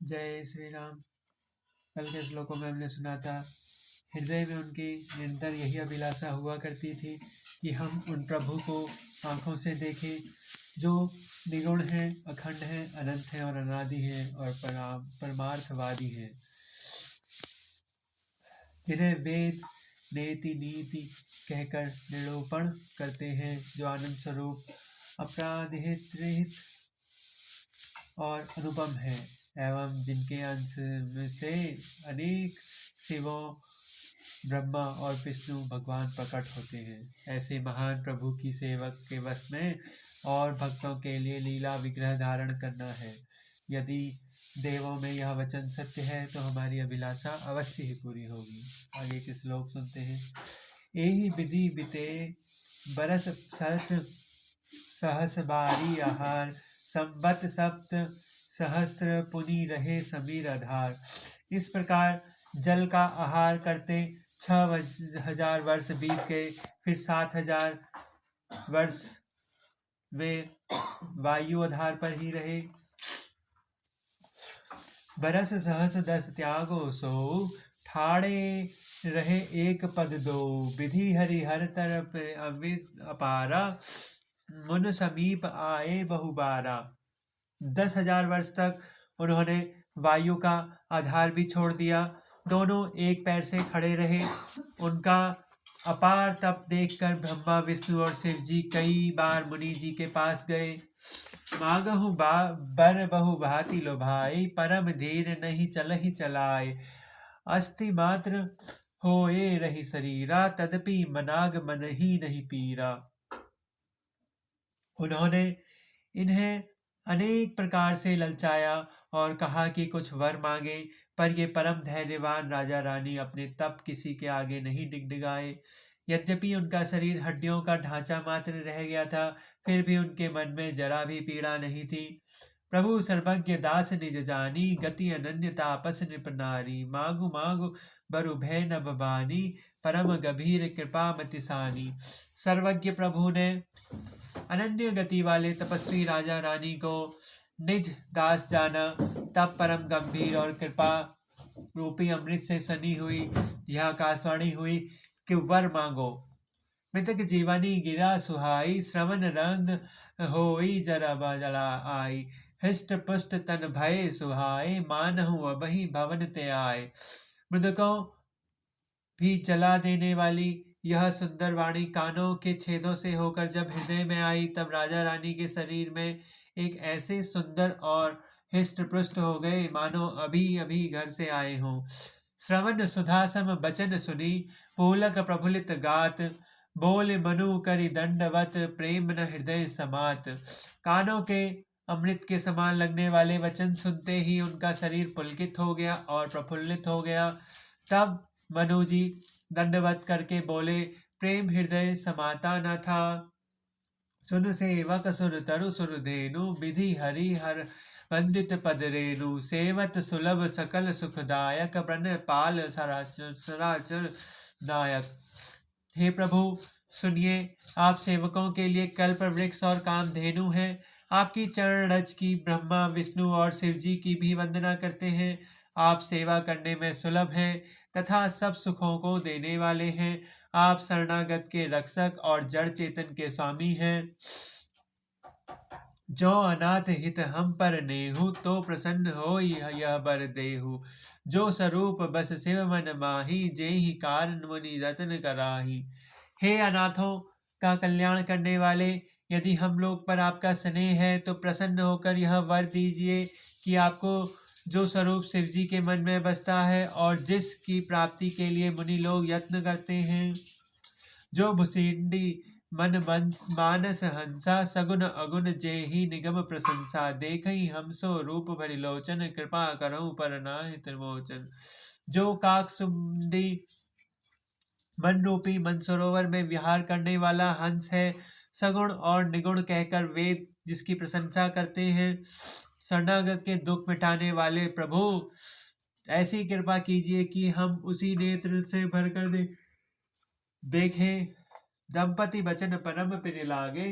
जय श्री राम। कल के श्लोकों में हमने सुना था, हृदय में उनकी निरंतर यही अभिलाषा हुआ करती थी कि हम उन प्रभु को आँखों से देखें जो निगुण हैं, अखंड हैं, अनंत हैं और अनादि हैं और परमार्थवादी हैं, जिन्हें वेद नेति नीति कहकर निरूपण करते हैं, जो आनंद स्वरूप अपराधित और अनुपम है एवं जिनके अंश से अनेक शिवों, ब्रह्मा और विष्णु भगवान प्रकट होते हैं। ऐसे महान प्रभु की सेवक के वश में और भक्तों के लिए लीला विग्रह धारण करना है। यदि देवों में यह वचन सत्य है तो हमारी अभिलाषा अवश्य ही पूरी होगी। आगे के श्लोक सुनते हैं। एहि विधि बिते बरस सत सहस बारी आहार, संबत सप्त सहस्त्र पुनि रहे समीर आधार। इस प्रकार जल का आहार करते 6,000 वर्ष बीत गए। फिर 7,000 वर्ष वे वायु आधार पर ही रहे। बरस सहस 10 त्यागो सो, ठाड़े रहे एक पद दो। विधि हरि हर तरफ अपारा, मुन समीप आए बहुबारा। 10,000 वर्ष तक उन्होंने वायु का आधार भी छोड़ दिया, दोनों एक पैर से खड़े रहे। उनका अपार तप देखकर ब्रह्मा, विष्णु और शिव जी कई बार मुनि जी के पास गए। मांगहु बर बहु भांति लोभाई, परम धीर नहीं चलहि चलाए। अस्थि मात्र होए रही शरीरा, तदपि मनाग मन ही नहीं पीरा। उन्होंने इन्हें अनेक प्रकार से ललचाया और कहा कि कुछ वर मांगे, पर ये परम धैर्यवान राजा रानी अपने तप किसी के आगे नहीं डिगडिगाए। यद्यपि उनका शरीर हड्डियों का ढांचा मात्र रह गया था, फिर भी उनके मन में जरा भी पीड़ा नहीं थी। प्रभु सर्वज्ञ दास निज जानी, गति अनन्य तापस नृप नारी। मागु मागु बरु भय नभ बानी, परम गंभीर कृपा मति सानी। सर्वज्ञ प्रभु ने अनन्य गति वाले तपस्वी राजा रानी को निज दास जाना, तब परम गंभीर और कृपा रूपी अमृत से सनी हुई यह आकाशवाणी हुई कि वर मांगो। मृतक जीवनी गिरा सुहाई, श्रवण रंग होई जरा जला आई। हृष्ट पुष्ट तन भय सुहाए, मानहु अबहि भवन ते आए। मृतकों भी जला देने वाली यह सुंदर वाणी कानों के छेदों से होकर जब हृदय में आई, तब राजा रानी के शरीर में एक ऐसे सुंदर और हृष्ट पुष्ट हो गए मानो अभी अभी घर से आए हों। श्रवण सुधासम बचन सुनी, पुलक प्रफुल्लित गात। बोल मनु करि दंडवत, प्रेम न हृदय समात। कानों के अमृत के समान लगने वाले वचन सुनते ही उनका शरीर पुलकित हो गया और प्रफुल्लित हो गया। तब मनु जी दंडवत करके बोले, प्रेम हृदय समाता न था। सुन सेवक सुर तरु सुर धेनु, विधि हरि हर वंदित पद रेणु। सेवत सुलभ सकल सुखदायक, ब्रन पाल सराचर नायक। हे प्रभु सुनिए, आप सेवकों के लिए कल्प वृक्ष और कामधेनु हैं। आपकी चरण रज की ब्रह्मा, विष्णु और शिव जी की भी वंदना करते हैं। आप सेवा करने में सुलभ हैं तथा सब सुखों को देने वाले हैं। आप शरणागत के रक्षक और जड़ चेतन के स्वामी हैं। जो अनाथ हित हम पर नेहु, तो प्रसन्न हो यह बर देहु। जो स्वरूप बस शिव मन माही, जेहि कारण मुनि रतन कराही। हे अनाथों का कल्याण करने वाले, यदि हम लोग पर आपका स्नेह है तो प्रसन्न होकर यह वर दीजिए कि आपको जो स्वरूप शिव जी के मन में बसता है और जिसकी प्राप्ति के लिए मुनि लोग यत्न करते हैं। जो भुसिंडी मन मानस हंसा, सगुन अगुन जेहि निगम प्रशंसा। देखहि हमसो रूप भरि लोचन, कृपा करहु पर नाहि त्रिमोचन। जो काकसुंडी मन रूपी मनसरोवर में विहार करने वाला हंस है, सगुण और निगुण कहकर वेद जिसकी प्रशंसा करते हैं। शरणागत के दुख मिटाने वाले प्रभु, ऐसी कृपा कीजिए कि हम उसी नेत्र से भरकर देखें। दंपति बचन परम प्रिय लागे,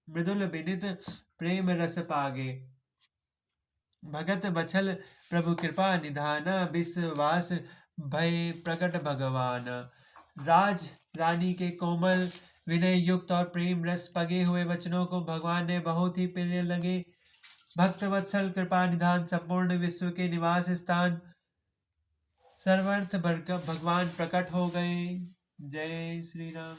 मृदुल विनित प्रेम रस पागे। भगत बछल प्रभु कृपा निधाना, विश्वास भय प्रकट भगवान। राज रानी के कोमल विनय युक्त और प्रेम रस पगे हुए वचनों को भगवान ने बहुत ही प्रिय लगे। भक्त वत्सल कृपा निधान संपूर्ण विश्व के निवास स्थान सर्वर्थ भगवान प्रकट हो गए। जय श्री राम।